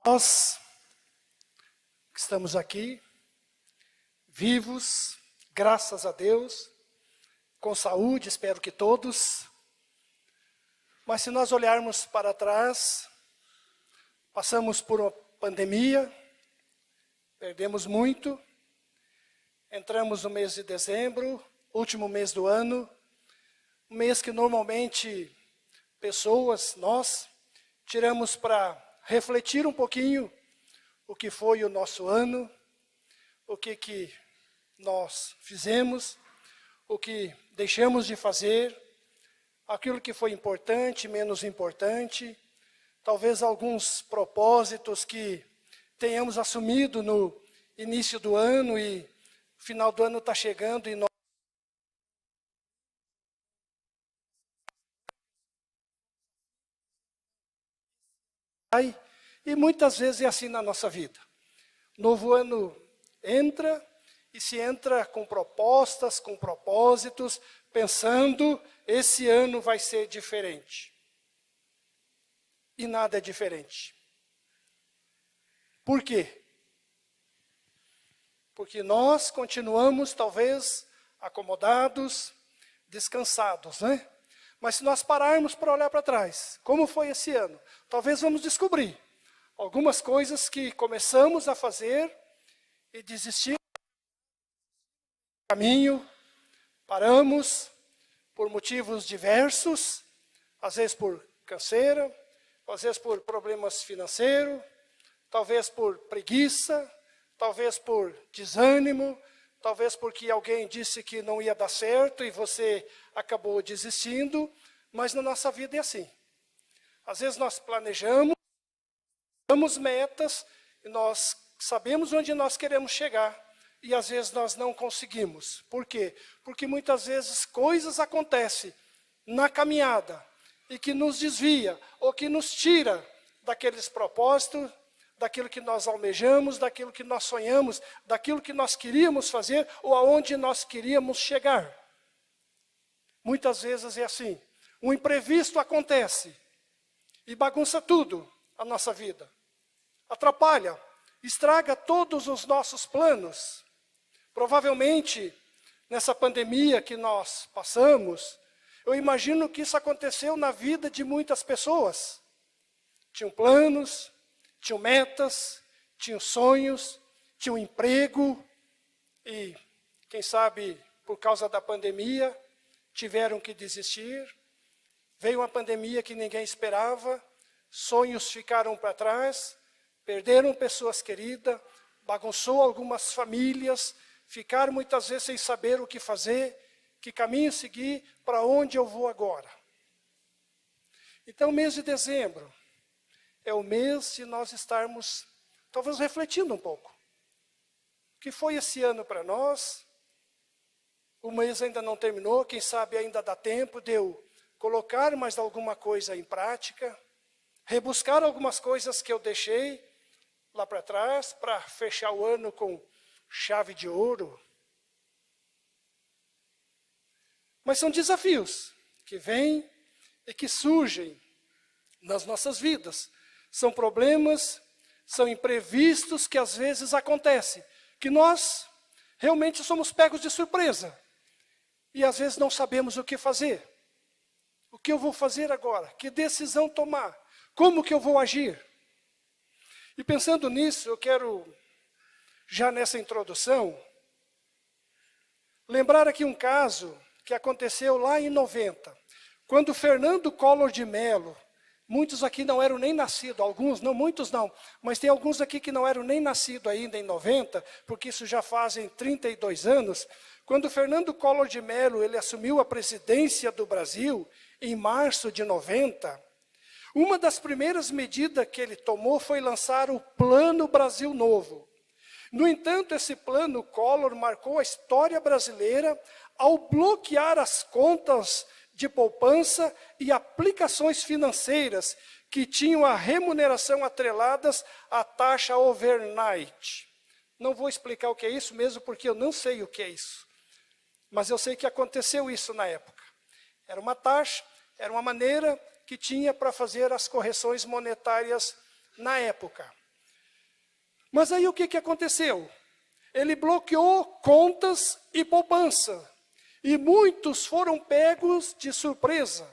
Nós que estamos aqui, vivos, graças a Deus, com saúde, espero que todos. Mas se nós olharmos para trás, passamos por uma pandemia, perdemos muito, entramos no mês de dezembro, último mês do ano, um mês que normalmente pessoas, nós, tiramos para refletir um pouquinho o que foi o nosso ano, o que nós fizemos, o que deixamos de fazer, aquilo que foi importante, menos importante, talvez alguns propósitos que tenhamos assumido no início do ano e o final do ano está chegando e nós e muitas vezes é assim na nossa vida. Novo ano entra e se entra com propostas, com propósitos, pensando, esse ano vai ser diferente. E nada é diferente. Por quê? Porque nós continuamos, talvez, acomodados, descansados, né? Mas se nós pararmos para olhar para trás, como foi esse ano, talvez vamos descobrir algumas coisas que começamos a fazer e desistimos do caminho, paramos por motivos diversos, às vezes por canseira, às vezes por problemas financeiros, talvez por preguiça, talvez por desânimo, talvez porque alguém disse que não ia dar certo e você acabou desistindo, mas na nossa vida é assim. Às vezes nós planejamos, damos metas, e nós sabemos onde nós queremos chegar, e às vezes nós não conseguimos. Por quê? Porque muitas vezes coisas acontecem na caminhada, e que nos desvia, ou que nos tira daqueles propósitos, daquilo que nós almejamos, daquilo que nós sonhamos, daquilo que nós queríamos fazer, ou aonde nós queríamos chegar. Muitas vezes é assim. Um imprevisto acontece e bagunça tudo a nossa vida. Atrapalha, estraga todos os nossos planos. Provavelmente, nessa pandemia que nós passamos, eu imagino que isso aconteceu na vida de muitas pessoas. Tinham planos, tinham metas, tinham sonhos, tinham emprego e, quem sabe, por causa da pandemia, tiveram que desistir. Veio uma pandemia que ninguém esperava, sonhos ficaram para trás, perderam pessoas queridas, bagunçou algumas famílias, ficaram muitas vezes sem saber o que fazer, que caminho seguir, para onde eu vou agora. Então, o mês de dezembro é o mês de nós estarmos, talvez, refletindo um pouco. O que foi esse ano para nós? O mês ainda não terminou, quem sabe ainda dá tempo de eu colocar mais alguma coisa em prática, rebuscar algumas coisas que eu deixei lá para trás, para fechar o ano com chave de ouro. Mas são desafios que vêm e que surgem nas nossas vidas. São problemas, são imprevistos que às vezes acontecem, que nós realmente somos pegos de surpresa. E às vezes não sabemos o que fazer. O que eu vou fazer agora? Que decisão tomar? Como que eu vou agir? E pensando nisso, eu quero, já nessa introdução, lembrar aqui um caso que aconteceu lá em 90, quando Fernando Collor de Mello, muitos aqui não eram nem nascidos, alguns, não, muitos não, mas tem alguns aqui que não eram nem nascidos ainda em 90, porque isso já fazem 32 anos, quando Fernando Collor de Mello ele assumiu a presidência do Brasil, em março de 90, uma das primeiras medidas que ele tomou foi lançar o Plano Brasil Novo. No entanto, esse plano Collor marcou a história brasileira ao bloquear as contas de poupança e aplicações financeiras que tinham a remuneração atreladas à taxa overnight. Não vou explicar o que é isso mesmo, porque eu não sei o que é isso. Mas eu sei que aconteceu isso na época. Era uma taxa, era uma maneira que tinha para fazer as correções monetárias na época. Mas aí o que aconteceu? Ele bloqueou contas e poupança. E muitos foram pegos de surpresa.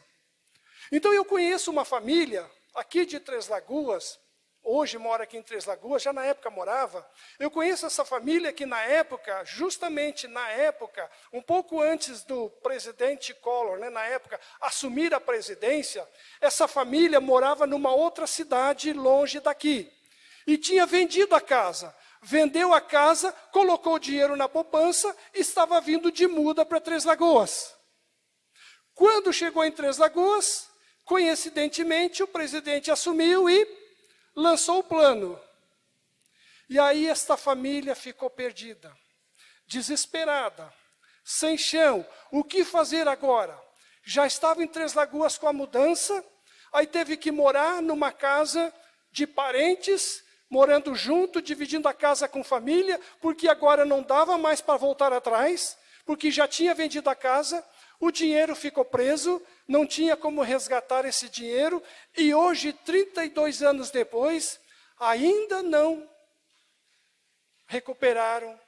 Então eu conheço uma família aqui de Três Lagoas, hoje mora aqui em Três Lagoas, já na época morava. Eu conheço essa família que na época, justamente na época, um pouco antes do presidente Collor, na época, assumir a presidência, essa família morava numa outra cidade longe daqui. E tinha vendido a casa. Vendeu a casa, colocou o dinheiro na poupança e estava vindo de muda para Três Lagoas. Quando chegou em Três Lagoas, coincidentemente, o presidente assumiu e lançou o plano. E aí esta família ficou perdida, desesperada, sem chão. O que fazer agora? Já estava em Três Lagoas com a mudança, aí teve que morar numa casa de parentes, morando junto, dividindo a casa com família, porque agora não dava mais para voltar atrás, porque já tinha vendido a casa, o dinheiro ficou preso, não tinha como resgatar esse dinheiro, e hoje, 32 anos depois, ainda não recuperaram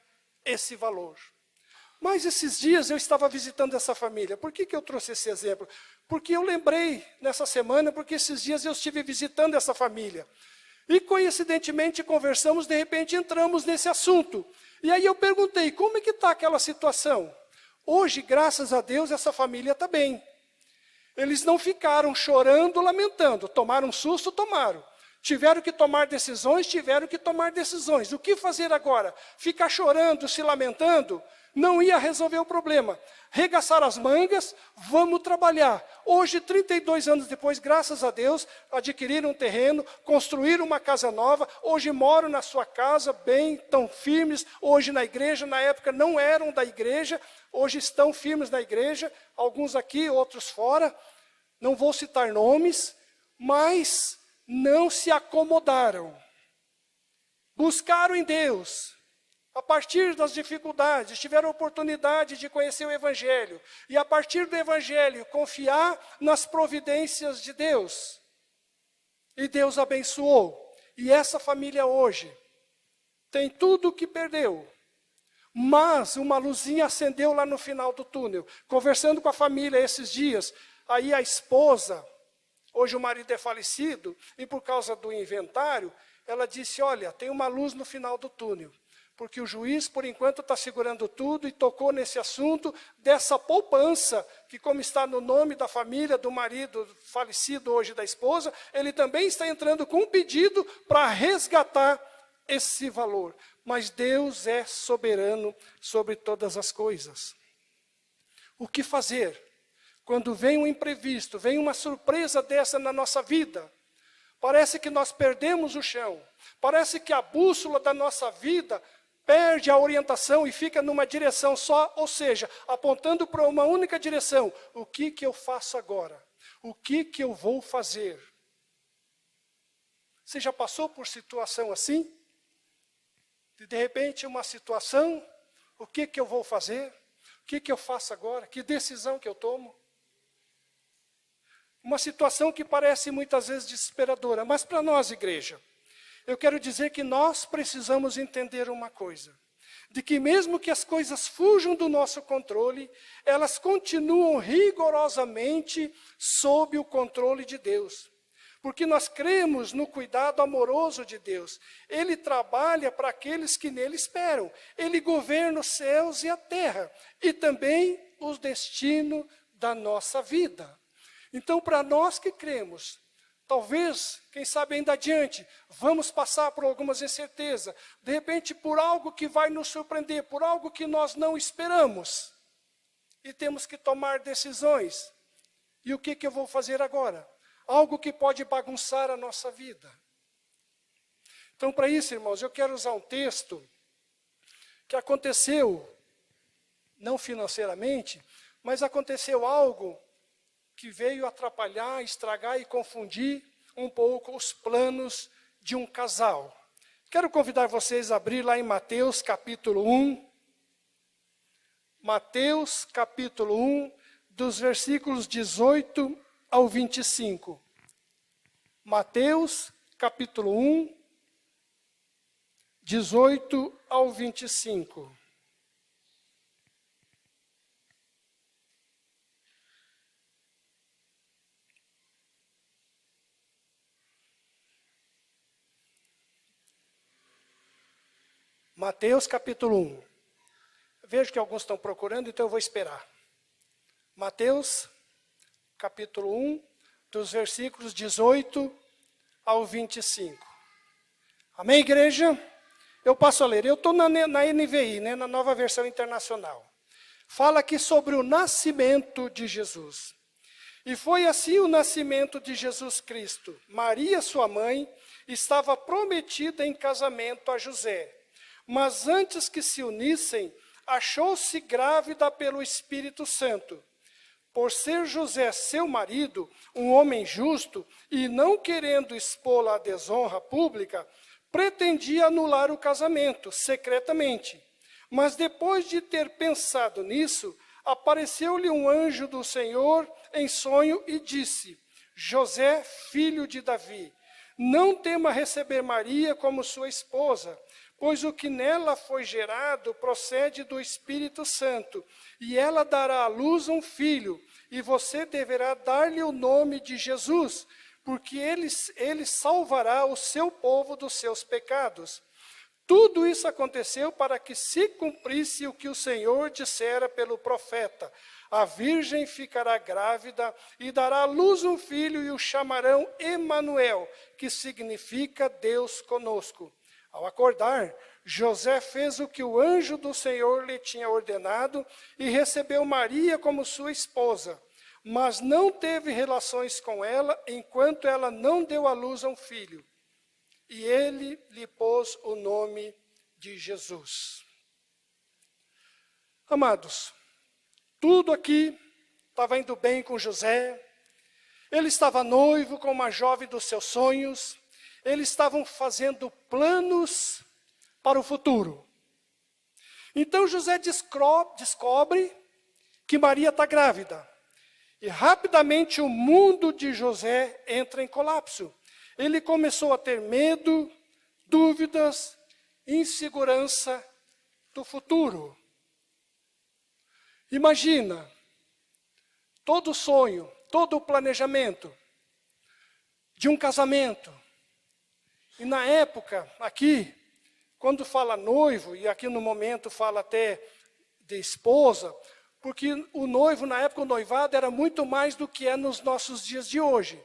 esse valor. Mas esses dias eu estava visitando essa família. Por que eu trouxe esse exemplo? Porque eu lembrei nessa semana, porque esses dias eu estive visitando essa família. E coincidentemente conversamos, de repente entramos nesse assunto. E aí eu perguntei, como é que está aquela situação? Hoje, graças a Deus, essa família está bem. Eles não ficaram chorando, lamentando. Tomaram um susto? Tomaram. Tiveram que tomar decisões? Tiveram que tomar decisões. O que fazer agora? Ficar chorando, se lamentando? Não ia resolver o problema. Regaçar as mangas, vamos trabalhar. Hoje, 32 anos depois, graças a Deus, adquiriram um terreno, construíram uma casa nova. Hoje moram na sua casa, bem, tão firmes. Hoje na igreja, na época não eram da igreja. Hoje estão firmes na igreja. Alguns aqui, outros fora. Não vou citar nomes, mas não se acomodaram. Buscaram em Deus. A partir das dificuldades, tiveram a oportunidade de conhecer o Evangelho. E a partir do Evangelho, confiar nas providências de Deus. E Deus abençoou. E essa família hoje tem tudo o que perdeu. Mas uma luzinha acendeu lá no final do túnel. Conversando com a família esses dias, aí a esposa, hoje o marido é falecido, e por causa do inventário, ela disse, olha, tem uma luz no final do túnel. Porque o juiz, por enquanto, está segurando tudo e tocou nesse assunto dessa poupança, que como está no nome da família, do marido falecido hoje da esposa, ele também está entrando com um pedido para resgatar esse valor. Mas Deus é soberano sobre todas as coisas. O que fazer? Quando vem um imprevisto, vem uma surpresa dessa na nossa vida, parece que nós perdemos o chão, parece que a bússola da nossa vida perde a orientação e fica numa direção só, ou seja, apontando para uma única direção. O que eu faço agora? O que eu vou fazer? Você já passou por situação assim? De repente, uma situação, o que eu vou fazer? O que eu faço agora? Que decisão que eu tomo? Uma situação que parece muitas vezes desesperadora, mas para nós, igreja, eu quero dizer que nós precisamos entender uma coisa, de que mesmo que as coisas fujam do nosso controle, elas continuam rigorosamente sob o controle de Deus. Porque nós cremos no cuidado amoroso de Deus. Ele trabalha para aqueles que nele esperam. Ele governa os céus e a terra, e também o destino da nossa vida. Então, para nós que cremos, talvez, quem sabe ainda adiante, vamos passar por algumas incertezas, de repente por algo que vai nos surpreender, por algo que nós não esperamos. E temos que tomar decisões. E o que eu vou fazer agora? Algo que pode bagunçar a nossa vida. Então, para isso, irmãos, eu quero usar um texto que aconteceu, não financeiramente, mas aconteceu algo que veio atrapalhar, estragar e confundir um pouco os planos de um casal. Quero convidar vocês a abrir lá em Mateus capítulo 1. Mateus capítulo 1, dos versículos 18 ao 25. Mateus capítulo 1, 18 ao 25. Mateus capítulo 1. Vejo que alguns estão procurando, então eu vou esperar. Mateus capítulo 1, dos versículos 18 ao 25. Amém, igreja? Eu passo a ler. Eu estou na NVI, né, na Nova Versão Internacional. Fala aqui sobre o nascimento de Jesus. E foi assim o nascimento de Jesus Cristo. Maria, sua mãe, estava prometida em casamento a José. Mas antes que se unissem, achou-se grávida pelo Espírito Santo. Por ser José seu marido, um homem justo, e não querendo expô-la à desonra pública, pretendia anular o casamento secretamente. Mas depois de ter pensado nisso, apareceu-lhe um anjo do Senhor em sonho e disse: José, filho de Davi, não tema receber Maria como sua esposa, pois o que nela foi gerado procede do Espírito Santo, e ela dará à luz um filho, e você deverá dar-lhe o nome de Jesus, porque ele salvará o seu povo dos seus pecados. Tudo isso aconteceu para que se cumprisse o que o Senhor dissera pelo profeta: a virgem ficará grávida e dará à luz um filho, e o chamarão Emanuel, que significa Deus conosco. Ao acordar, José fez o que o anjo do Senhor lhe tinha ordenado e recebeu Maria como sua esposa, mas não teve relações com ela enquanto ela não deu à luz a um filho. E ele lhe pôs o nome de Jesus. Amados, tudo aqui estava indo bem com José. Ele estava noivo com uma jovem dos seus sonhos. Eles estavam fazendo planos para o futuro. Então José descobre que Maria está grávida. E rapidamente o mundo de José entra em colapso. Ele começou a ter medo, dúvidas, insegurança do futuro. Imagina, todo o sonho, todo o planejamento de um casamento. E na época, aqui, quando fala noivo, e aqui no momento fala até de esposa, porque o noivo, na época, o noivado era muito mais do que é nos nossos dias de hoje.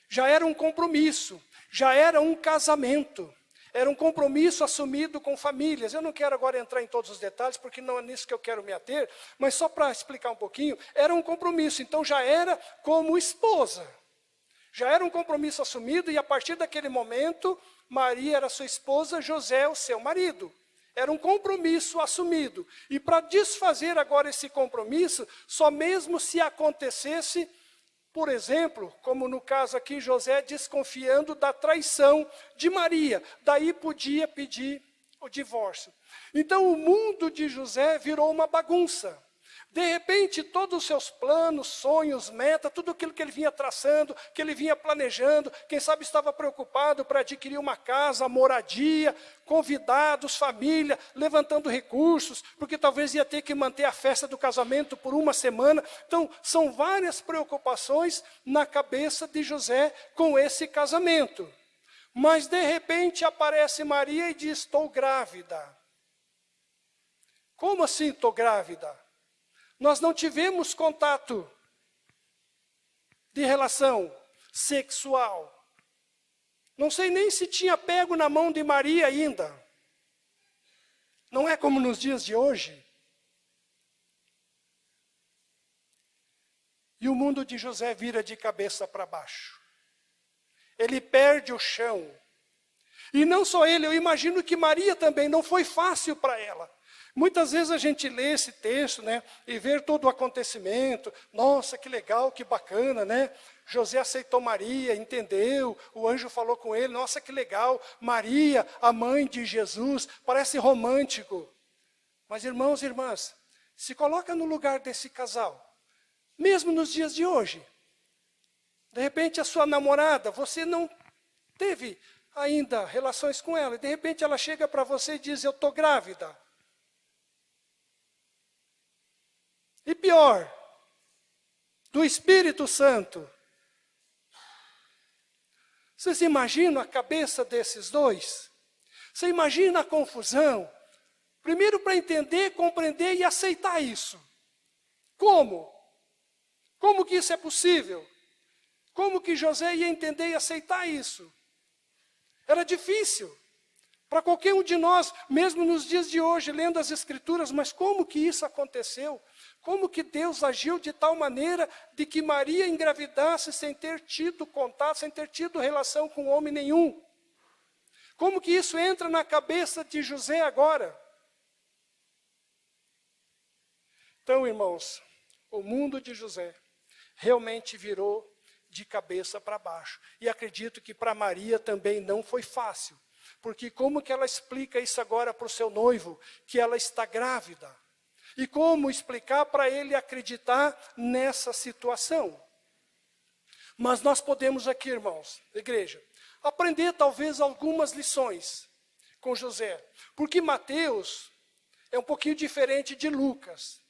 Já era um compromisso, já era um casamento, era um compromisso assumido com famílias. Eu não quero agora entrar em todos os detalhes, porque não é nisso que eu quero me ater, mas só para explicar um pouquinho, era um compromisso, então já era como esposa. Já era um compromisso assumido, e a partir daquele momento, Maria era sua esposa, José o seu marido. Era um compromisso assumido. E para desfazer agora esse compromisso, só mesmo se acontecesse, por exemplo, como no caso aqui, José desconfiando da traição de Maria, daí podia pedir o divórcio. Então o mundo de José virou uma bagunça. De repente, todos os seus planos, sonhos, metas, tudo aquilo que ele vinha traçando, que ele vinha planejando, quem sabe estava preocupado para adquirir uma casa, moradia, convidados, família, levantando recursos, porque talvez ia ter que manter a festa do casamento por uma semana. Então, são várias preocupações na cabeça de José com esse casamento. Mas, de repente, aparece Maria e diz: estou grávida. Como assim estou grávida? Nós não tivemos contato de relação sexual. Não sei nem se tinha pego na mão de Maria ainda. Não é como nos dias de hoje. E o mundo de José vira de cabeça para baixo. Ele perde o chão. E não só ele, eu imagino que Maria também, não foi fácil para ela. Muitas vezes a gente lê esse texto, né, e vê todo o acontecimento. Nossa, que legal, que bacana, né? José aceitou Maria, entendeu, o anjo falou com ele, nossa, que legal. Maria, a mãe de Jesus, parece romântico. Mas irmãos e irmãs, se coloca no lugar desse casal, mesmo nos dias de hoje. De repente a sua namorada, você não teve ainda relações com ela. E de repente ela chega para você e diz, eu estou grávida. E pior, do Espírito Santo. Vocês imaginam a cabeça desses dois? Você imagina a confusão? Primeiro para entender, compreender e aceitar isso. Como? Como que isso é possível? Como que José ia entender e aceitar isso? Era difícil para qualquer um de nós, mesmo nos dias de hoje, lendo as Escrituras, mas como que isso aconteceu? Como que Deus agiu de tal maneira de que Maria engravidasse sem ter tido contato, sem ter tido relação com homem nenhum? Como que isso entra na cabeça de José agora? Então, irmãos, o mundo de José realmente virou de cabeça para baixo. E acredito que para Maria também não foi fácil. Porque como que ela explica isso agora para o seu noivo, que ela está grávida? E como explicar para ele acreditar nessa situação? Mas nós podemos aqui, irmãos, igreja, aprender talvez algumas lições com José. Porque Mateus é um pouquinho diferente de Lucas.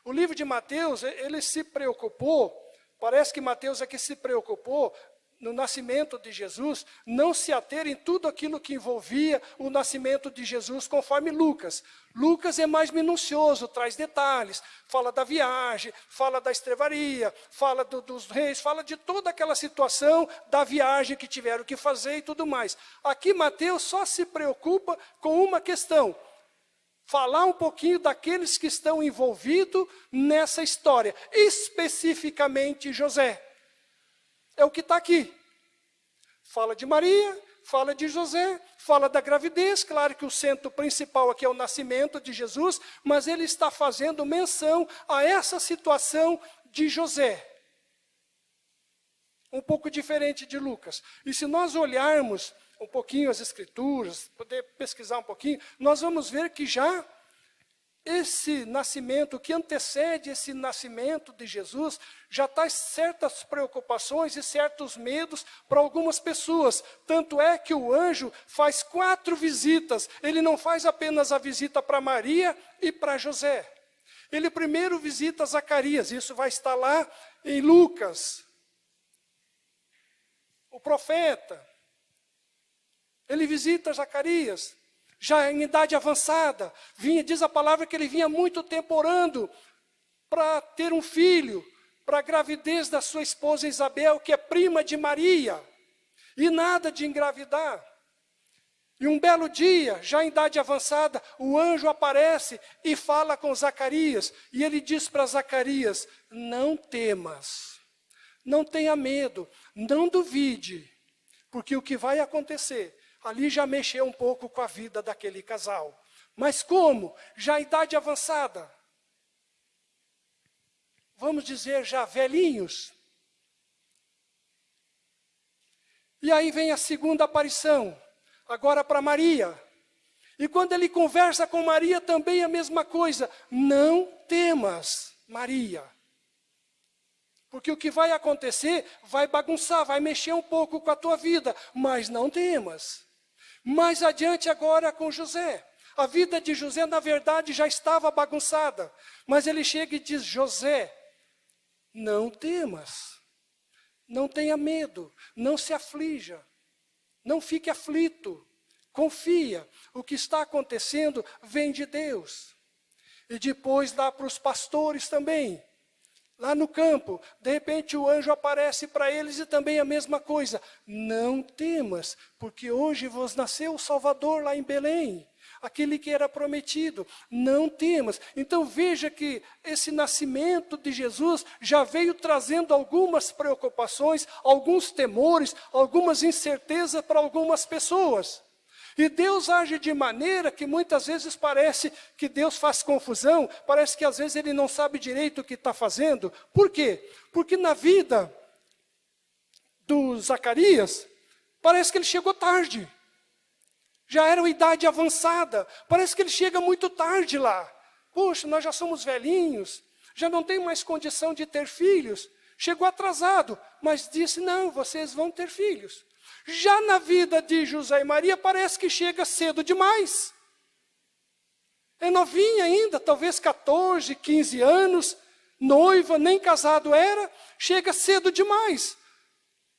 O livro de Mateus, ele se preocupou, parece que Mateus é que se preocupou no nascimento de Jesus, não se ater em tudo aquilo que envolvia o nascimento de Jesus, conforme Lucas. Lucas é mais minucioso, traz detalhes, fala da viagem, fala da estrevaria, fala dos reis, fala de toda aquela situação da viagem que tiveram que fazer e tudo mais. Aqui Mateus só se preocupa com uma questão: falar um pouquinho daqueles que estão envolvidos nessa história, especificamente José. É o que está aqui. Fala de Maria, fala de José, fala da gravidez. Claro que o centro principal aqui é o nascimento de Jesus, mas ele está fazendo menção a essa situação de José. Um pouco diferente de Lucas. E se nós olharmos um pouquinho as Escrituras, poder pesquisar um pouquinho, nós vamos ver que já esse nascimento, que antecede esse nascimento de Jesus, já traz certas preocupações e certos medos para algumas pessoas. Tanto é que o anjo faz 4 visitas. Ele não faz apenas a visita para Maria e para José. Ele primeiro visita Zacarias, isso vai estar lá em Lucas. O profeta, ele visita Zacarias, já em idade avançada, diz a palavra que ele vinha muito tempo orando para ter um filho, para a gravidez da sua esposa Isabel, que é prima de Maria, e nada de engravidar. E um belo dia, já em idade avançada, o anjo aparece e fala com Zacarias, e ele diz para Zacarias: não temas, não tenha medo, não duvide, porque o que vai acontecer ali já mexeu um pouco com a vida daquele casal. Mas como? Já em idade avançada. Vamos dizer, já velhinhos. E aí vem a segunda aparição, agora para Maria. E quando ele conversa com Maria, também a mesma coisa. Não temas, Maria. Porque o que vai acontecer vai bagunçar, vai mexer um pouco com a tua vida. Mas não temas. Mais adiante agora com José. A vida de José, na verdade, já estava bagunçada. Mas ele chega e diz: José, não temas. Não tenha medo. Não se aflija. Não fique aflito. Confia. O que está acontecendo vem de Deus. E depois dá para os pastores também. Lá no campo, de repente o anjo aparece para eles e também a mesma coisa. Não temas, porque hoje vos nasceu o Salvador lá em Belém, aquele que era prometido. Não temas. Então veja que esse nascimento de Jesus já veio trazendo algumas preocupações, alguns temores, algumas incertezas para algumas pessoas. E Deus age de maneira que muitas vezes parece que Deus faz confusão, parece que às vezes Ele não sabe direito o que está fazendo. Por quê? Porque na vida do Zacarias, parece que ele chegou tarde. Já era uma idade avançada, parece que ele chega muito tarde lá. Poxa, nós já somos velhinhos, já não tem mais condição de ter filhos. Chegou atrasado, mas disse: não, vocês vão ter filhos. Já na vida de José e Maria, parece que chega cedo demais. É novinha ainda, talvez 14, 15 anos, noiva, nem casado era, chega cedo demais.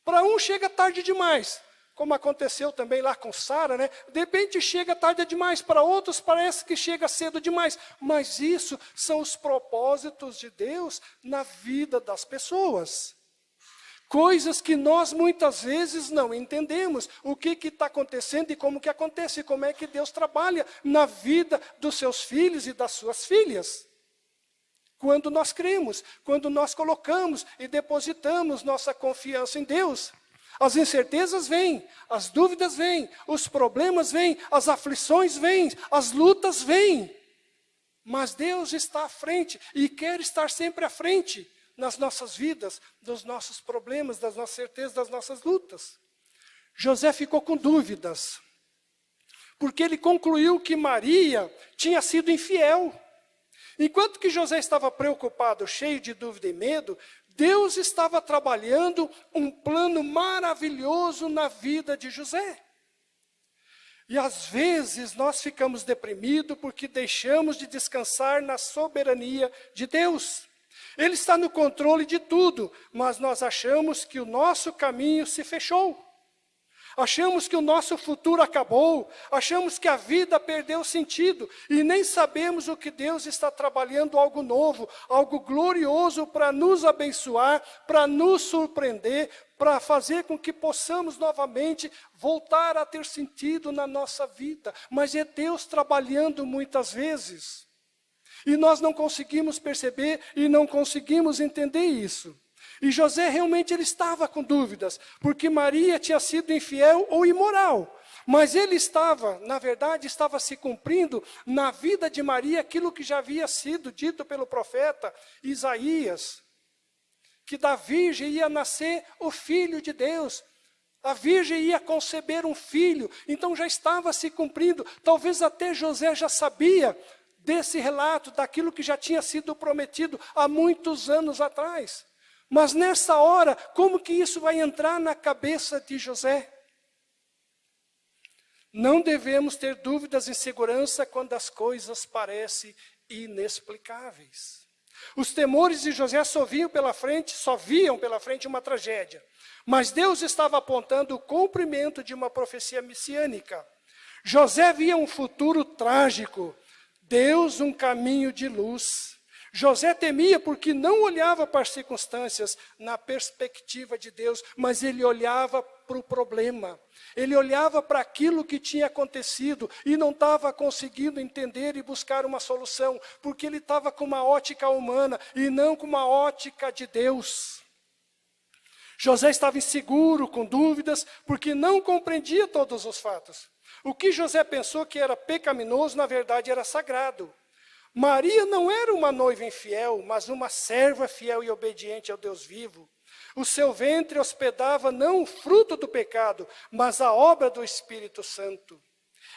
Para um chega tarde demais, como aconteceu também lá com Sara, né? De repente chega tarde demais, para outros parece que chega cedo demais. Mas isso são os propósitos de Deus na vida das pessoas. Coisas que nós muitas vezes não entendemos. O que está acontecendo e como que acontece, como é que Deus trabalha na vida dos seus filhos e das suas filhas. Quando nós cremos, quando nós colocamos e depositamos nossa confiança em Deus. As incertezas vêm, as dúvidas vêm, os problemas vêm, as aflições vêm, as lutas vêm. Mas Deus está à frente e quer estar sempre à frente nas nossas vidas, dos nossos problemas, das nossas certezas, das nossas lutas. José ficou com dúvidas, porque ele concluiu que Maria tinha sido infiel. Enquanto que José estava preocupado, cheio de dúvida e medo, Deus estava trabalhando um plano maravilhoso na vida de José. E às vezes nós ficamos deprimidos porque deixamos de descansar na soberania de Deus. Ele está no controle de tudo, mas nós achamos que o nosso caminho se fechou. Achamos que o nosso futuro acabou, achamos que a vida perdeu sentido e nem sabemos o que Deus está trabalhando algo novo, algo glorioso para nos abençoar, para nos surpreender, para fazer com que possamos novamente voltar a ter sentido na nossa vida. Mas é Deus trabalhando muitas vezes. E nós não conseguimos perceber e não conseguimos entender isso. E José realmente ele estava com dúvidas, porque Maria tinha sido infiel ou imoral. Mas ele estava, na verdade, estava se cumprindo na vida de Maria aquilo que já havia sido dito pelo profeta Isaías, que da virgem ia nascer o Filho de Deus. A virgem ia conceber um filho, então já estava se cumprindo. Talvez até José já sabia desse relato, daquilo que já tinha sido prometido há muitos anos atrás. Mas nessa hora, como que isso vai entrar na cabeça de José? Não devemos ter dúvidas e insegurança quando as coisas parecem inexplicáveis. Os temores de José só viam pela frente uma tragédia. Mas Deus estava apontando o cumprimento de uma profecia messiânica. José via um futuro trágico, Deus um caminho de luz. José temia porque não olhava para as circunstâncias na perspectiva de Deus, mas ele olhava para o problema. Ele olhava para aquilo que tinha acontecido e não estava conseguindo entender e buscar uma solução, porque ele estava com uma ótica humana e não com uma ótica de Deus. José estava inseguro, com dúvidas, porque não compreendia todos os fatos. O que José pensou que era pecaminoso, na verdade era sagrado. Maria não era uma noiva infiel, mas uma serva fiel e obediente ao Deus vivo. O seu ventre hospedava não o fruto do pecado, mas a obra do Espírito Santo.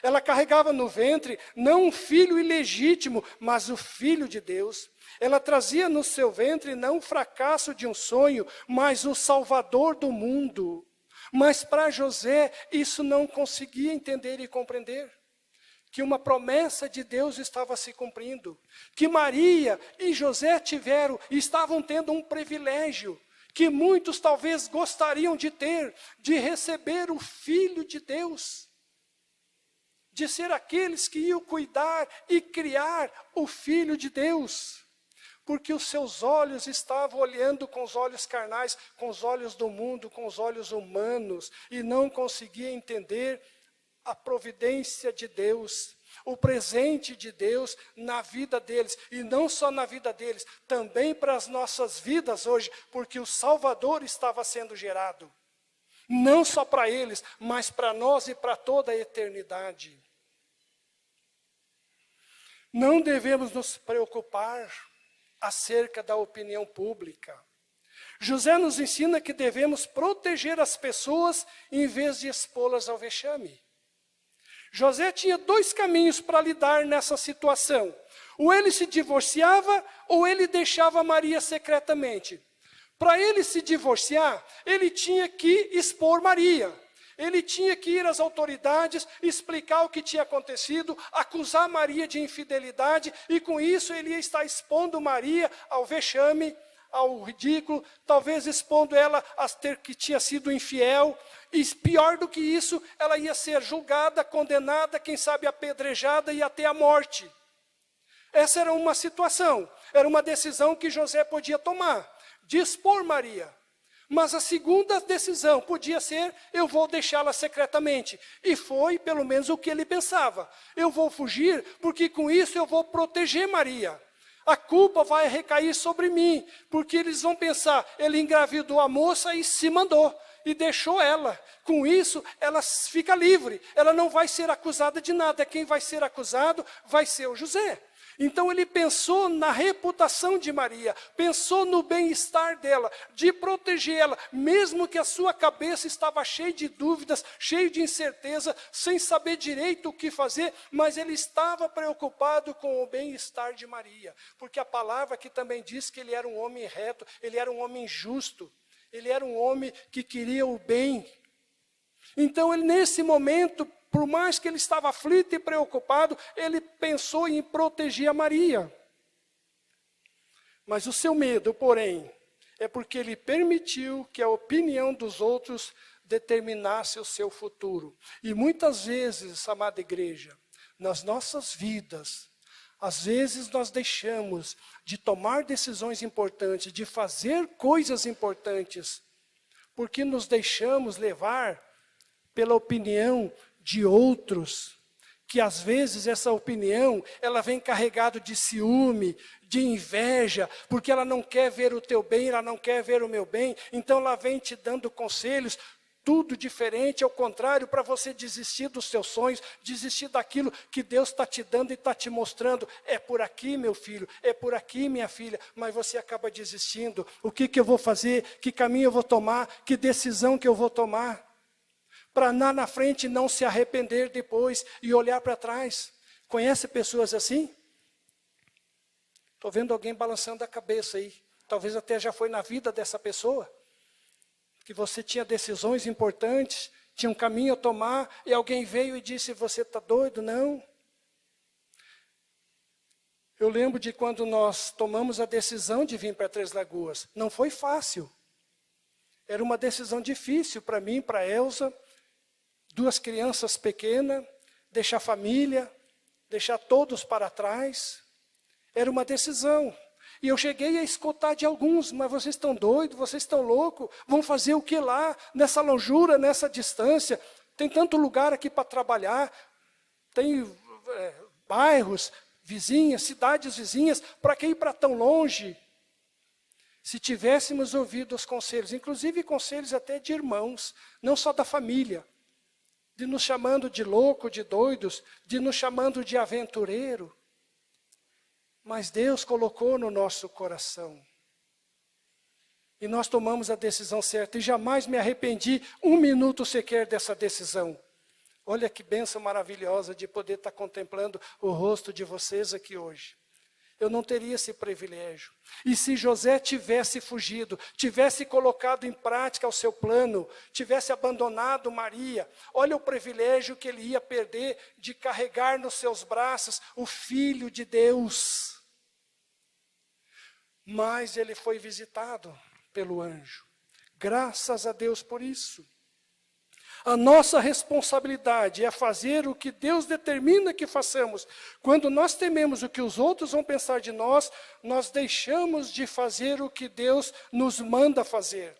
Ela carregava no ventre não um filho ilegítimo, mas o Filho de Deus. Ela trazia no seu ventre não o fracasso de um sonho, mas o Salvador do mundo. Mas para José isso não conseguia entender e compreender. Que uma promessa de Deus estava se cumprindo, que Maria e José estavam tendo um privilégio, que muitos talvez gostariam de ter, de receber o Filho de Deus, de ser aqueles que iam cuidar e criar o Filho de Deus, porque os seus olhos estavam olhando com os olhos carnais, com os olhos do mundo, com os olhos humanos, e não conseguia entender a providência de Deus, o presente de Deus na vida deles, e não só na vida deles, também para as nossas vidas hoje, porque o Salvador estava sendo gerado, não só para eles, mas para nós e para toda a eternidade. Não devemos nos preocupar acerca da opinião pública. José nos ensina que devemos proteger as pessoas em vez de expô-las ao vexame. José tinha dois caminhos para lidar nessa situação. Ou ele se divorciava, ou ele deixava Maria secretamente. Para ele se divorciar, ele tinha que expor Maria. Ele tinha que ir às autoridades, explicar o que tinha acontecido, acusar Maria de infidelidade, e com isso ele ia estar expondo Maria ao vexame, ao ridículo, talvez expondo ela a ter que tinha sido infiel, e pior do que isso, ela ia ser julgada, condenada, quem sabe apedrejada e até a morte. Essa era uma situação, era uma decisão que José podia tomar, de expor Maria. Mas a segunda decisão podia ser, eu vou deixá-la secretamente. E foi pelo menos o que ele pensava. Eu vou fugir, porque com isso eu vou proteger Maria. A culpa vai recair sobre mim, porque eles vão pensar, ele engravidou a moça e se mandou, e deixou ela. Com isso, ela fica livre, ela não vai ser acusada de nada. Quem vai ser acusado vai ser o José. Então ele pensou na reputação de Maria, pensou no bem-estar dela, de protegê-la, mesmo que a sua cabeça estava cheia de dúvidas, cheia de incerteza, sem saber direito o que fazer, mas ele estava preocupado com o bem-estar de Maria, porque a palavra aqui também diz que ele era um homem reto, ele era um homem justo, ele era um homem que queria o bem. Então ele nesse momento, por mais que ele estava aflito e preocupado, ele pensou em proteger a Maria. Mas o seu medo, porém, é porque ele permitiu que a opinião dos outros determinasse o seu futuro. E muitas vezes, amada igreja, nas nossas vidas, às vezes nós deixamos de tomar decisões importantes, de fazer coisas importantes, porque nos deixamos levar pela opinião de outros, que às vezes essa opinião, ela vem carregada de ciúme, de inveja, porque ela não quer ver o teu bem, ela não quer ver o meu bem, então ela vem te dando conselhos, tudo diferente, ao contrário, para você desistir dos seus sonhos, desistir daquilo que Deus está te dando e está te mostrando, é por aqui meu filho, é por aqui minha filha, mas você acaba desistindo. O que eu vou fazer, que caminho eu vou tomar, que decisão que eu vou tomar? Para na frente não se arrepender depois e olhar para trás. Conhece pessoas assim? Estou vendo alguém balançando a cabeça aí. Talvez até já foi na vida dessa pessoa. Que você tinha decisões importantes, tinha um caminho a tomar, e alguém veio e disse, você está doido? Não. Eu lembro de quando nós tomamos a decisão de vir para Três Lagoas. Não foi fácil. Era uma decisão difícil para mim, para a Elza, 2 crianças pequenas, deixar a família, deixar todos para trás. Era uma decisão. E eu cheguei a escutar de alguns, mas vocês estão doidos, vocês estão loucos, vão fazer o que lá, nessa longura, nessa distância? Tem tanto lugar aqui para trabalhar, tem bairros, vizinhas, cidades vizinhas, para que ir para tão longe? Se tivéssemos ouvido os conselhos, inclusive conselhos até de irmãos, não só da família, de nos chamando de louco, de doidos, de nos chamando de aventureiro. Mas Deus colocou no nosso coração. E nós tomamos a decisão certa. E jamais me arrependi 1 minuto sequer dessa decisão. Olha que bênção maravilhosa de poder estar contemplando o rosto de vocês aqui hoje. Eu não teria esse privilégio. E se José tivesse fugido, tivesse colocado em prática o seu plano, tivesse abandonado Maria, olha o privilégio que ele ia perder de carregar nos seus braços o Filho de Deus. Mas ele foi visitado pelo anjo. Graças a Deus por isso. A nossa responsabilidade é fazer o que Deus determina que façamos. Quando nós tememos o que os outros vão pensar de nós, nós deixamos de fazer o que Deus nos manda fazer.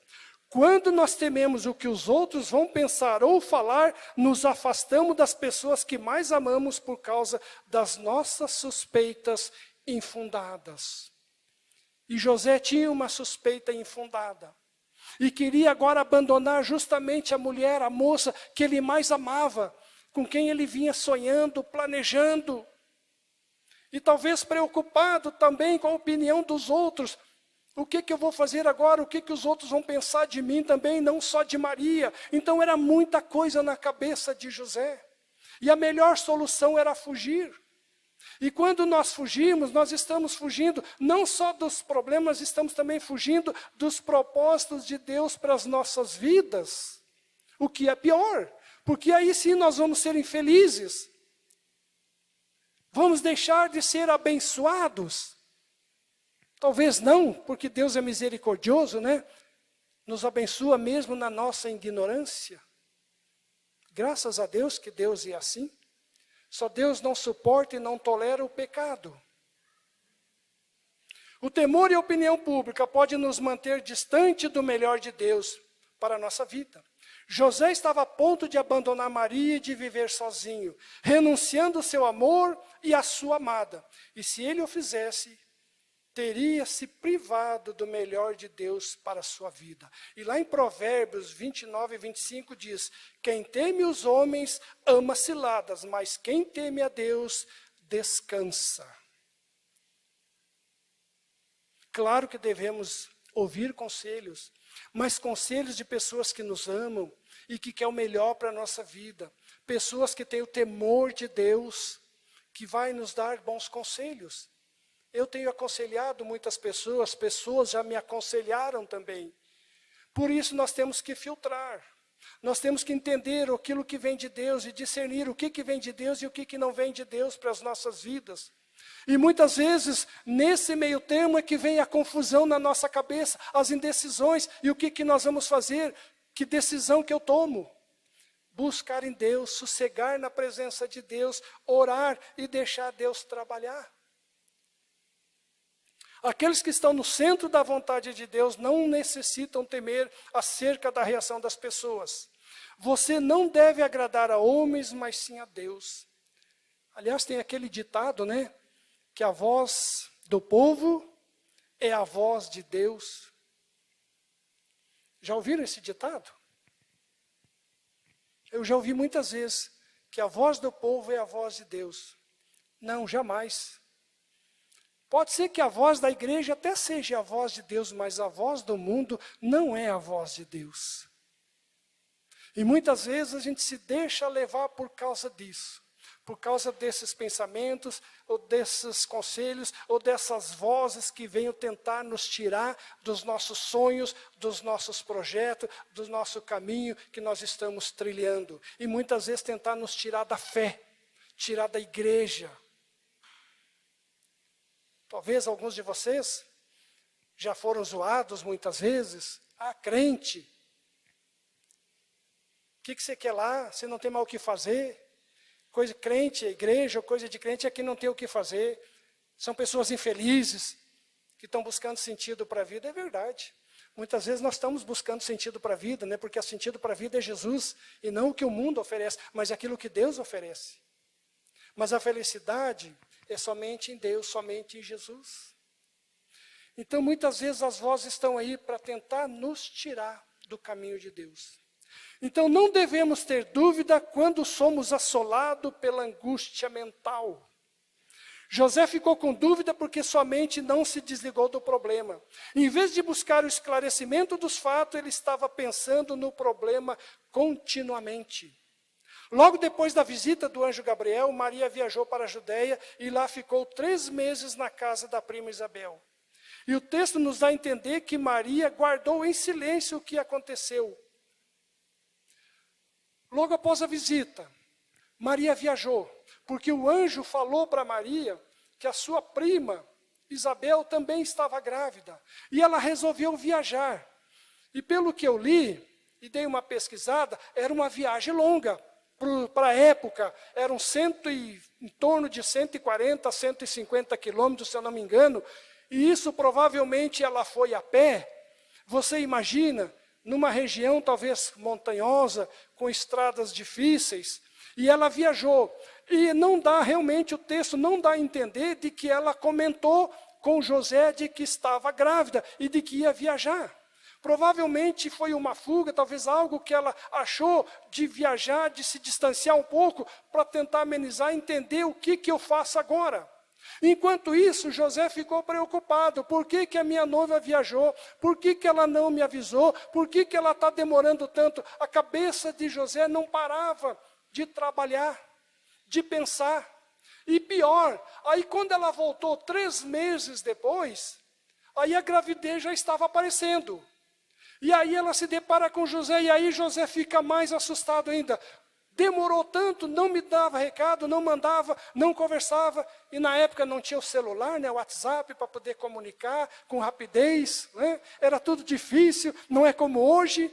Quando nós tememos o que os outros vão pensar ou falar, nos afastamos das pessoas que mais amamos por causa das nossas suspeitas infundadas. E José tinha uma suspeita infundada. E queria agora abandonar justamente a mulher, a moça que ele mais amava, com quem ele vinha sonhando, planejando. E talvez preocupado também com a opinião dos outros. O que eu vou fazer agora? O que os outros vão pensar de mim também, não só de Maria? Então era muita coisa na cabeça de José. E a melhor solução era fugir. E quando nós fugimos, nós estamos fugindo não só dos problemas, estamos também fugindo dos propósitos de Deus para as nossas vidas. O que é pior, porque aí sim nós vamos ser infelizes. Vamos deixar de ser abençoados? Talvez não, porque Deus é misericordioso, né? Nos abençoa mesmo na nossa ignorância. Graças a Deus que Deus é assim. Só Deus não suporta e não tolera o pecado. O temor e a opinião pública podem nos manter distante do melhor de Deus para a nossa vida. José estava a ponto de abandonar Maria e de viver sozinho, renunciando o seu amor e a sua amada. E se ele o fizesse, teria se privado do melhor de Deus para a sua vida. E lá em Provérbios 29 e 25 diz: quem teme os homens ama ciladas, mas quem teme a Deus descansa. Claro que devemos ouvir conselhos, mas conselhos de pessoas que nos amam e que querem o melhor para a nossa vida. Pessoas que têm o temor de Deus, que vai nos dar bons conselhos. Eu tenho aconselhado muitas pessoas, pessoas já me aconselharam também. Por isso nós temos que filtrar. Nós temos que entender aquilo que vem de Deus e discernir o que vem de Deus e o que não vem de Deus para as nossas vidas. E muitas vezes, nesse meio termo é que vem a confusão na nossa cabeça, as indecisões, e o que nós vamos fazer, que decisão que eu tomo. Buscar em Deus, sossegar na presença de Deus, orar e deixar Deus trabalhar. Aqueles que estão no centro da vontade de Deus não necessitam temer acerca da reação das pessoas. Você não deve agradar a homens, mas sim a Deus. Aliás, tem aquele ditado, né? Que a voz do povo é a voz de Deus. Já ouviram esse ditado? Eu já ouvi muitas vezes que a voz do povo é a voz de Deus. Não, jamais. Pode ser que a voz da igreja até seja a voz de Deus, mas a voz do mundo não é a voz de Deus. E muitas vezes a gente se deixa levar por causa disso. Por causa desses pensamentos, ou desses conselhos, ou dessas vozes que venham tentar nos tirar dos nossos sonhos, dos nossos projetos, do nosso caminho que nós estamos trilhando. E muitas vezes tentar nos tirar da fé, tirar da igreja. Talvez alguns de vocês já foram zoados muitas vezes. Ah, crente, o que você quer lá? Você não tem mais o que fazer? Coisa de crente, igreja, ou coisa de crente é que não tem o que fazer. São pessoas infelizes, que estão buscando sentido para a vida. É verdade. Muitas vezes nós estamos buscando sentido para a vida, né? Porque o sentido para a vida é Jesus, e não o que o mundo oferece, mas aquilo que Deus oferece. Mas a felicidade é somente em Deus, somente em Jesus. Então, muitas vezes as vozes estão aí para tentar nos tirar do caminho de Deus. Então, não devemos ter dúvida quando somos assolados pela angústia mental. José ficou com dúvida porque sua mente não se desligou do problema. Em vez de buscar o esclarecimento dos fatos, ele estava pensando no problema continuamente. Logo depois da visita do anjo Gabriel, Maria viajou para a Judeia e lá ficou 3 meses na casa da prima Isabel. E o texto nos dá a entender que Maria guardou em silêncio o que aconteceu. Logo após a visita, Maria viajou, porque o anjo falou para Maria que a sua prima, Isabel, também estava grávida. E ela resolveu viajar. E pelo que eu li, e dei uma pesquisada, era uma viagem longa. Para a época, eram em torno de 140 a 150 quilômetros, se eu não me engano. E isso provavelmente ela foi a pé. Você imagina, numa região talvez montanhosa, com estradas difíceis, e ela viajou. E não dá, realmente o texto não dá a entender de que ela comentou com José de que estava grávida e de que ia viajar. Provavelmente foi uma fuga, talvez algo que ela achou de viajar, de se distanciar um pouco, para tentar amenizar, entender o que eu faço agora. Enquanto isso, José ficou preocupado. Por que a minha noiva viajou? Por que ela não me avisou? Por que ela está demorando tanto? A cabeça de José não parava de trabalhar, de pensar. E pior, aí quando ela voltou 3 meses depois, aí a gravidez já estava aparecendo. E aí ela se depara com José, e aí José fica mais assustado ainda. Demorou tanto, não me dava recado, não mandava, não conversava. E na época não tinha o celular, né, o WhatsApp, para poder comunicar com rapidez. Né? Era tudo difícil, não é como hoje.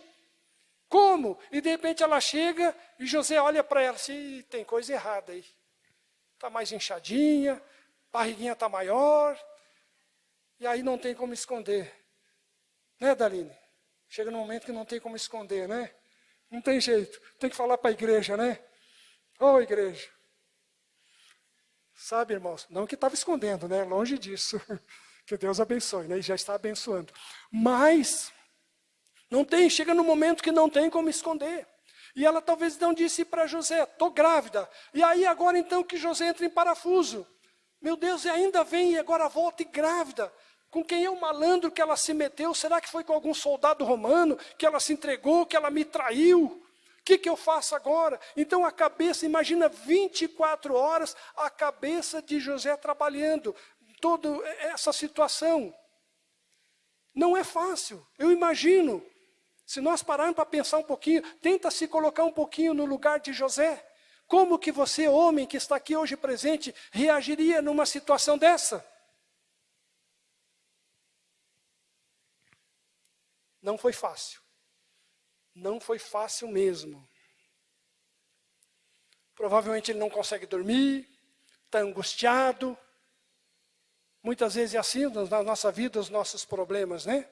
Como? E de repente ela chega e José olha para ela assim, tem coisa errada aí. Está mais inchadinha, barriguinha está maior. E aí não tem como esconder. Né, Daline? Chega num momento que não tem como esconder, né? Não tem jeito. Tem que falar para a igreja, né? Ô, igreja. Sabe, irmãos, não que estava escondendo, né? Longe disso. Que Deus abençoe, né? E já está abençoando. Mas, não tem, chega no momento que não tem como esconder. E ela talvez não disse para José, estou grávida. E aí agora então que José entra em parafuso. Meu Deus, e ainda vem e agora volta e grávida. Com quem é o malandro que ela se meteu? Será que foi com algum soldado romano que ela se entregou, que ela me traiu? O que eu faço agora? Então a cabeça, imagina 24 horas a cabeça de José trabalhando. Toda essa situação. Não é fácil, eu imagino. Se nós pararmos para pensar um pouquinho, tenta se colocar um pouquinho no lugar de José. Como que você, homem que está aqui hoje presente, reagiria numa situação dessa? Não foi fácil. Não foi fácil mesmo. Provavelmente ele não consegue dormir, está angustiado. Muitas vezes é assim na nossa vida, os nossos problemas, né?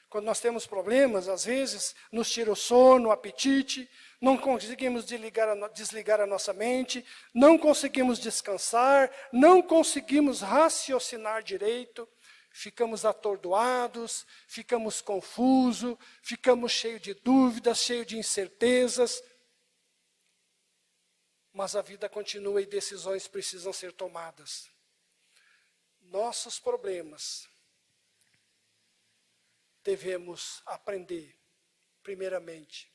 Quando nós temos problemas, às vezes, nos tira o sono, o apetite, não conseguimos desligar a nossa mente, não conseguimos descansar, não conseguimos raciocinar direito, ficamos atordoados, ficamos confusos, ficamos cheios de dúvidas, cheios de incertezas. Mas a vida continua e decisões precisam ser tomadas. Nossos problemas devemos aprender, primeiramente,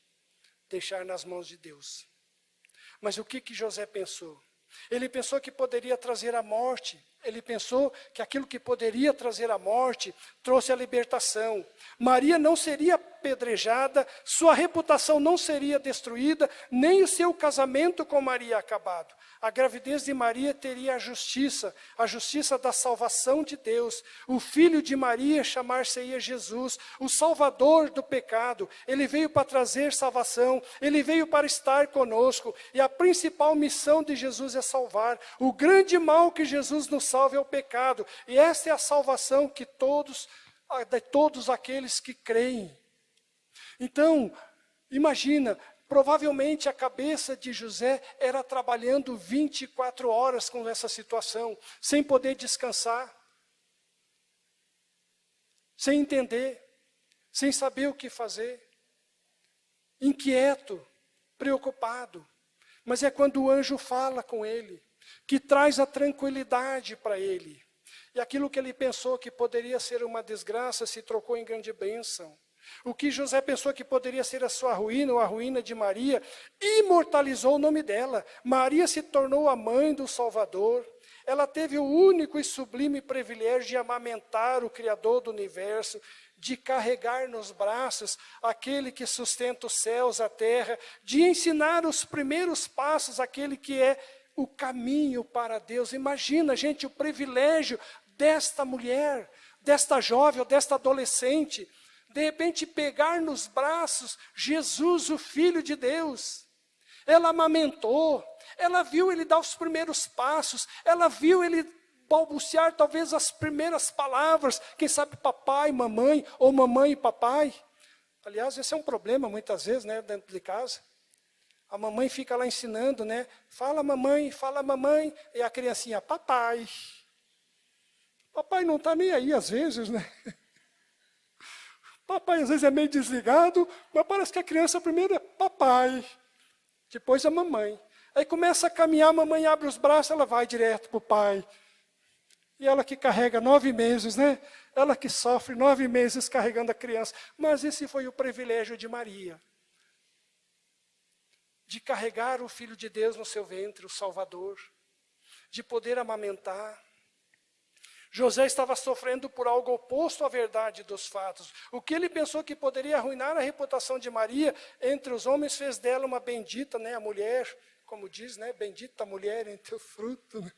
deixar nas mãos de Deus. Mas o que José pensou? Ele pensou que poderia trazer a morte. Ele pensou que aquilo que poderia trazer a morte trouxe a libertação. Maria não seria apedrejada, sua reputação não seria destruída, nem o seu casamento com Maria acabado. A gravidez de Maria teria a justiça da salvação de Deus. O filho de Maria chamar-se-ia Jesus, o salvador do pecado. Ele veio para trazer salvação, ele veio para estar conosco. E a principal missão de Jesus é salvar. O grande mal que Jesus nos salva é o pecado. E esta é a salvação de todos aqueles que creem. Então, imagina, provavelmente a cabeça de José era trabalhando 24 horas com essa situação, sem poder descansar, sem entender, sem saber o que fazer, inquieto, preocupado. Mas é quando o anjo fala com ele, que traz a tranquilidade para ele. E aquilo que ele pensou que poderia ser uma desgraça se trocou em grande bênção. O que José pensou que poderia ser a sua ruína ou a ruína de Maria, imortalizou o nome dela. Maria se tornou a mãe do Salvador. Ela teve o único e sublime privilégio de amamentar o Criador do universo, de carregar nos braços aquele que sustenta os céus, a terra, de ensinar os primeiros passos àquele que é o caminho para Deus. Imagina, gente, o privilégio desta mulher, desta jovem ou desta adolescente, de repente pegar nos braços Jesus, o Filho de Deus. Ela amamentou, ela viu ele dar os primeiros passos, ela viu ele balbuciar talvez as primeiras palavras, quem sabe papai, mamãe, ou mamãe e papai. Aliás, esse é um problema muitas vezes, né, dentro de casa. A mamãe fica lá ensinando, né? Fala mamãe, e a criancinha, papai. Papai não está nem aí às vezes, né? Papai às vezes é meio desligado, mas parece que a criança primeiro é papai, depois a mamãe. Aí começa a caminhar, a mamãe abre os braços, ela vai direto para o pai. E ela que carrega 9 meses, né? Ela que sofre 9 meses carregando a criança. Mas esse foi o privilégio de Maria. De carregar o Filho de Deus no seu ventre, o Salvador. De poder amamentar. José estava sofrendo por algo oposto à verdade dos fatos. O que ele pensou que poderia arruinar a reputação de Maria entre os homens fez dela uma bendita, né, a mulher, como diz, né, bendita mulher em teu fruto. Né?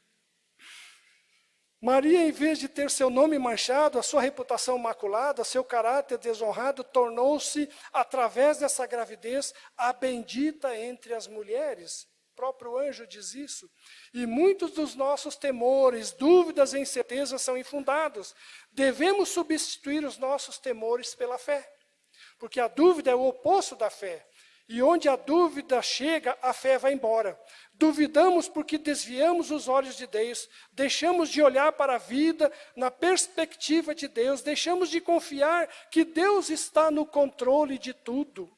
Maria, em vez de ter seu nome manchado, a sua reputação maculada, seu caráter desonrado, tornou-se, através dessa gravidez, a bendita entre as mulheres. O próprio anjo diz isso. E muitos dos nossos temores, dúvidas e incertezas são infundados. Devemos substituir os nossos temores pela fé. Porque a dúvida é o oposto da fé. E onde a dúvida chega, a fé vai embora. Duvidamos porque desviamos os olhos de Deus, deixamos de olhar para a vida na perspectiva de Deus, deixamos de confiar que Deus está no controle de tudo.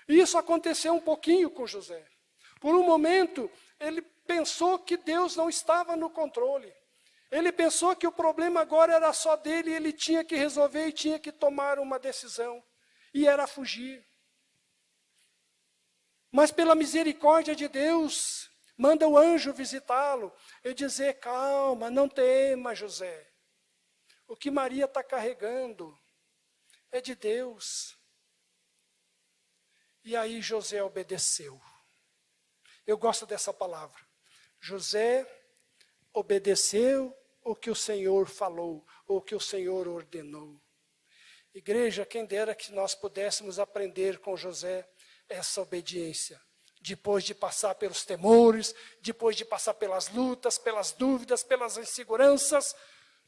E isso aconteceu um pouquinho com José. Por um momento, ele pensou que Deus não estava no controle. Ele pensou que o problema agora era só dele, ele tinha que resolver e tinha que tomar uma decisão. E era fugir. Mas pela misericórdia de Deus, manda o anjo visitá-lo e dizer, calma, não tema, José. O que Maria está carregando é de Deus. E aí José obedeceu. Eu gosto dessa palavra. José obedeceu o que o Senhor falou, o que o Senhor ordenou. Igreja, quem dera que nós pudéssemos aprender com José essa obediência. Depois de passar pelos temores, depois de passar pelas lutas, pelas dúvidas, pelas inseguranças,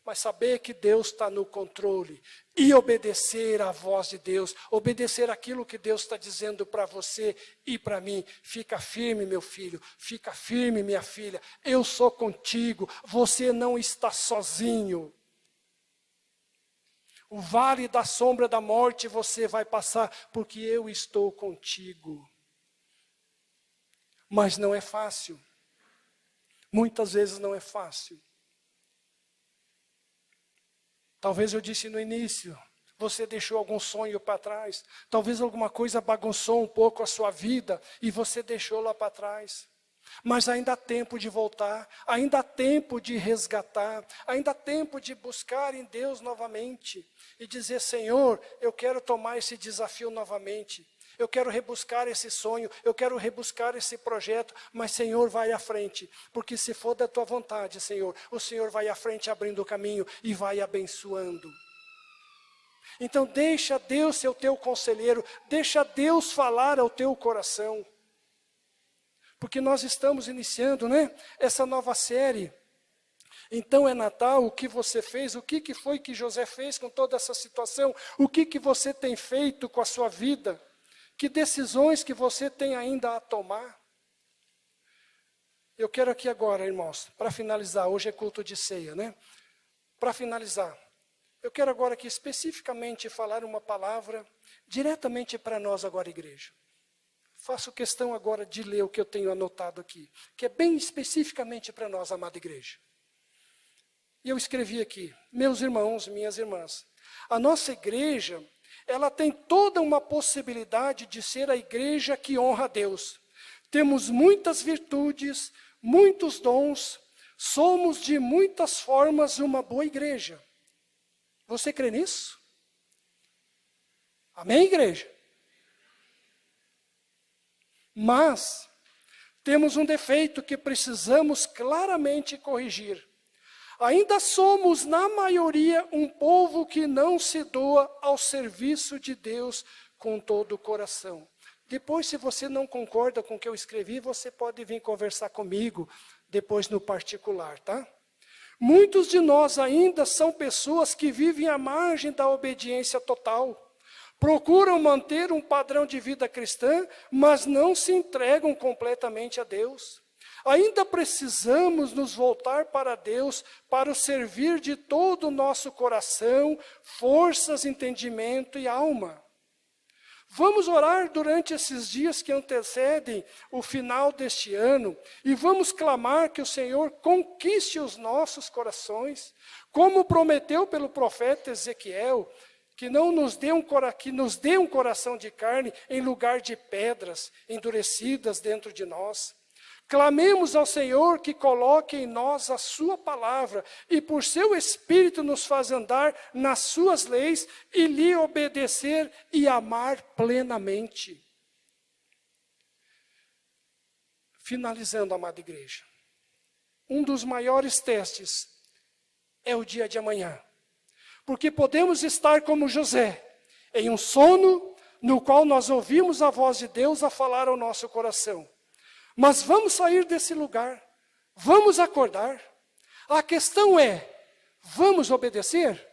mas saber que Deus está no controle e obedecer à voz de Deus, obedecer aquilo que Deus está dizendo para você e para mim. Fica firme, meu filho, fica firme, minha filha, eu sou contigo, você não está sozinho. O vale da sombra da morte você vai passar, porque eu estou contigo. Mas não é fácil. Muitas vezes não é fácil. Talvez eu disse no início, você deixou algum sonho para trás. Talvez alguma coisa bagunçou um pouco a sua vida e você deixou lá para trás. Mas ainda há tempo de voltar, ainda há tempo de resgatar, ainda há tempo de buscar em Deus novamente. E dizer, Senhor, eu quero tomar esse desafio novamente. Eu quero rebuscar esse sonho, eu quero rebuscar esse projeto, mas Senhor, vai à frente, porque se for da tua vontade, Senhor, o Senhor vai à frente abrindo o caminho e vai abençoando. Então deixa Deus ser o teu conselheiro, deixa Deus falar ao teu coração. Porque nós estamos iniciando, né, essa nova série. Então é Natal, o que você fez, o que foi que José fez com toda essa situação, o que você tem feito com a sua vida. Que decisões que você tem ainda a tomar? Eu quero aqui agora, irmãos, para finalizar, hoje é culto de ceia, né? Para finalizar, eu quero agora aqui especificamente falar uma palavra diretamente para nós agora, igreja. Faço questão agora de ler o que eu tenho anotado aqui, que é bem especificamente para nós, amada igreja. E eu escrevi aqui, meus irmãos, minhas irmãs, a nossa igreja, ela tem toda uma possibilidade de ser a igreja que honra a Deus. Temos muitas virtudes, muitos dons, somos de muitas formas uma boa igreja. Você crê nisso? Amém, igreja? Mas temos um defeito que precisamos claramente corrigir. Ainda somos, na maioria, um povo que não se doa ao serviço de Deus com todo o coração. Depois, se você não concorda com o que eu escrevi, você pode vir conversar comigo, depois no particular, tá? Muitos de nós ainda são pessoas que vivem à margem da obediência total. Procuram manter um padrão de vida cristã, mas não se entregam completamente a Deus. Ainda precisamos nos voltar para Deus, para o servir de todo o nosso coração, forças, entendimento e alma. Vamos orar durante esses dias que antecedem o final deste ano e vamos clamar que o Senhor conquiste os nossos corações, como prometeu pelo profeta Ezequiel, que nos dê um coração de carne em lugar de pedras endurecidas dentro de nós. Clamemos ao Senhor que coloque em nós a sua palavra e por seu Espírito nos faz andar nas suas leis e lhe obedecer e amar plenamente. Finalizando, amada igreja, um dos maiores testes é o dia de amanhã. Porque podemos estar como José, em um sono no qual nós ouvimos a voz de Deus a falar ao nosso coração. Mas vamos sair desse lugar, vamos acordar. A questão é, vamos obedecer?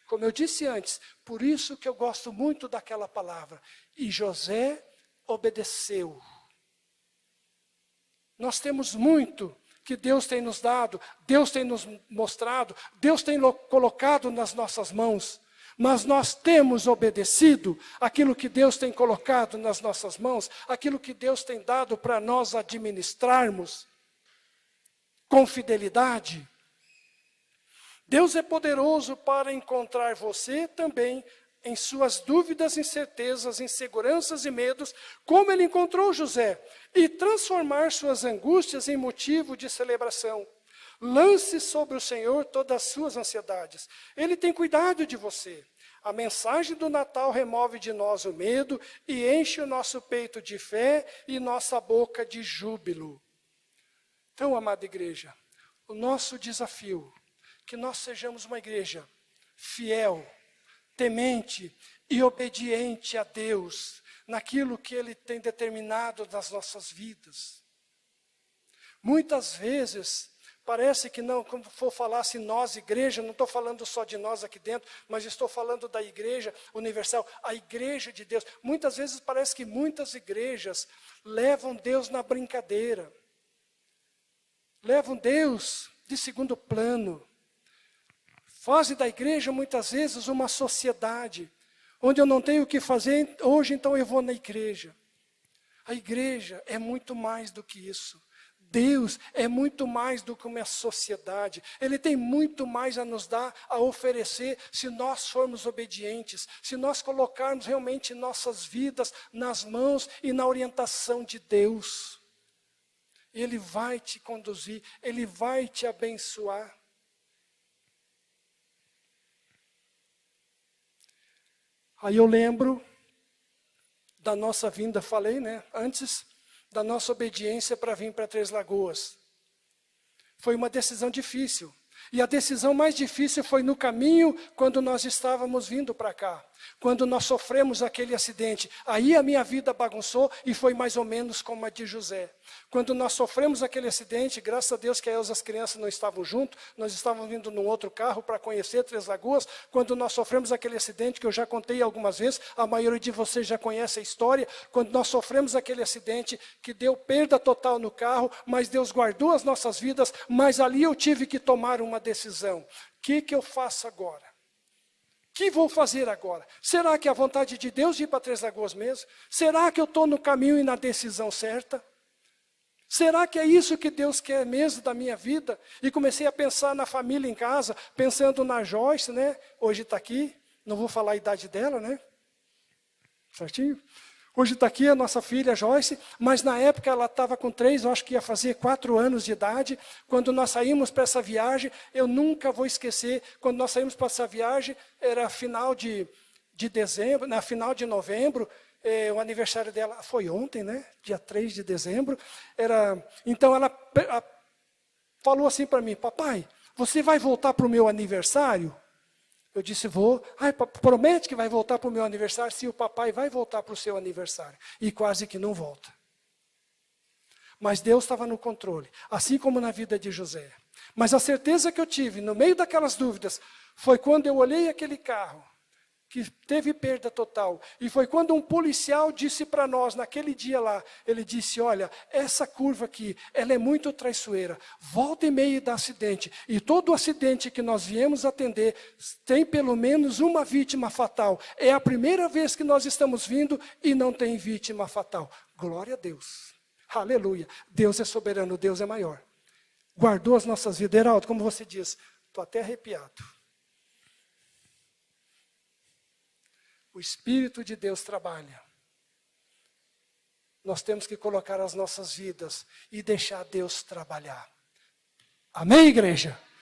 Como eu disse antes, por isso que eu gosto muito daquela palavra. E José obedeceu. Nós temos muito que Deus tem nos dado, Deus tem nos mostrado, Deus tem colocado nas nossas mãos. Mas nós temos obedecido aquilo que Deus tem colocado nas nossas mãos, aquilo que Deus tem dado para nós administrarmos com fidelidade. Deus é poderoso para encontrar você também em suas dúvidas, incertezas, inseguranças e medos, como Ele encontrou José, e transformar suas angústias em motivo de celebração. Lance sobre o Senhor todas as suas ansiedades. Ele tem cuidado de você. A mensagem do Natal remove de nós o medo e enche o nosso peito de fé e nossa boca de júbilo. Então, amada igreja, o nosso desafio, que nós sejamos uma igreja fiel, temente e obediente a Deus, naquilo que Ele tem determinado nas nossas vidas. Muitas vezes, parece que não, quando for falar assim, nós, igreja, não estou falando só de nós aqui dentro, mas estou falando da igreja universal, a igreja de Deus. Muitas vezes parece que muitas igrejas levam Deus na brincadeira. Levam Deus de segundo plano. Fazem da igreja muitas vezes uma sociedade, onde eu não tenho o que fazer, hoje então eu vou na igreja. A igreja é muito mais do que isso. Deus é muito mais do que uma sociedade. Ele tem muito mais a nos dar, a oferecer, se nós formos obedientes, se nós colocarmos realmente nossas vidas nas mãos e na orientação de Deus. Ele vai te conduzir, Ele vai te abençoar. Aí eu lembro da nossa vinda, falei, né, antes, da nossa obediência para vir para Três Lagoas. Foi uma decisão difícil. E a decisão mais difícil foi no caminho, quando nós estávamos vindo para cá. Quando nós sofremos aquele acidente. Aí a minha vida bagunçou e foi mais ou menos como a de José. Quando nós sofremos aquele acidente, graças a Deus que as crianças não estavam juntos, nós estávamos vindo num outro carro para conhecer Três Lagoas. Quando nós sofremos aquele acidente, que eu já contei algumas vezes, a maioria de vocês já conhece a história. Quando nós sofremos aquele acidente que deu perda total no carro, mas Deus guardou as nossas vidas, mas ali eu tive que tomar uma decisão. O que eu faço agora? O que vou fazer agora? Será que é a vontade de Deus de ir para Três Lagoas mesmo? Será que eu estou no caminho e na decisão certa? Será que é isso que Deus quer mesmo da minha vida? E comecei a pensar na família em casa, pensando na Joyce, né? Hoje está aqui, não vou falar a idade dela, né? Certinho? Hoje está aqui a nossa filha Joyce, mas na época ela estava com 3, eu acho que ia fazer 4 anos de idade. Quando nós saímos para essa viagem, eu nunca vou esquecer, quando nós saímos para essa viagem, era final de dezembro, na final de novembro, o aniversário dela foi ontem, né? Dia 3 de dezembro. Então ela falou assim para mim, papai, você vai voltar para o meu aniversário? Eu disse, vou. Promete que vai voltar para o meu aniversário? Sim, o papai vai voltar para o seu aniversário. E quase que não volta. Mas Deus estava no controle, assim como na vida de José. Mas a certeza que eu tive, no meio daquelas dúvidas, foi quando eu olhei aquele carro, que teve perda total. E foi quando um policial disse para nós, naquele dia lá, ele disse, olha, essa curva aqui, ela é muito traiçoeira, volta e meia dá acidente. E todo acidente que nós viemos atender, tem pelo menos uma vítima fatal. É a primeira vez que nós estamos vindo e não tem vítima fatal. Glória a Deus. Aleluia. Deus é soberano, Deus é maior. Guardou as nossas vidas. Heraldo, como você diz, estou até arrepiado. O Espírito de Deus trabalha. nós temos que colocar as nossas vidas e deixar Deus trabalhar. Amém, igreja?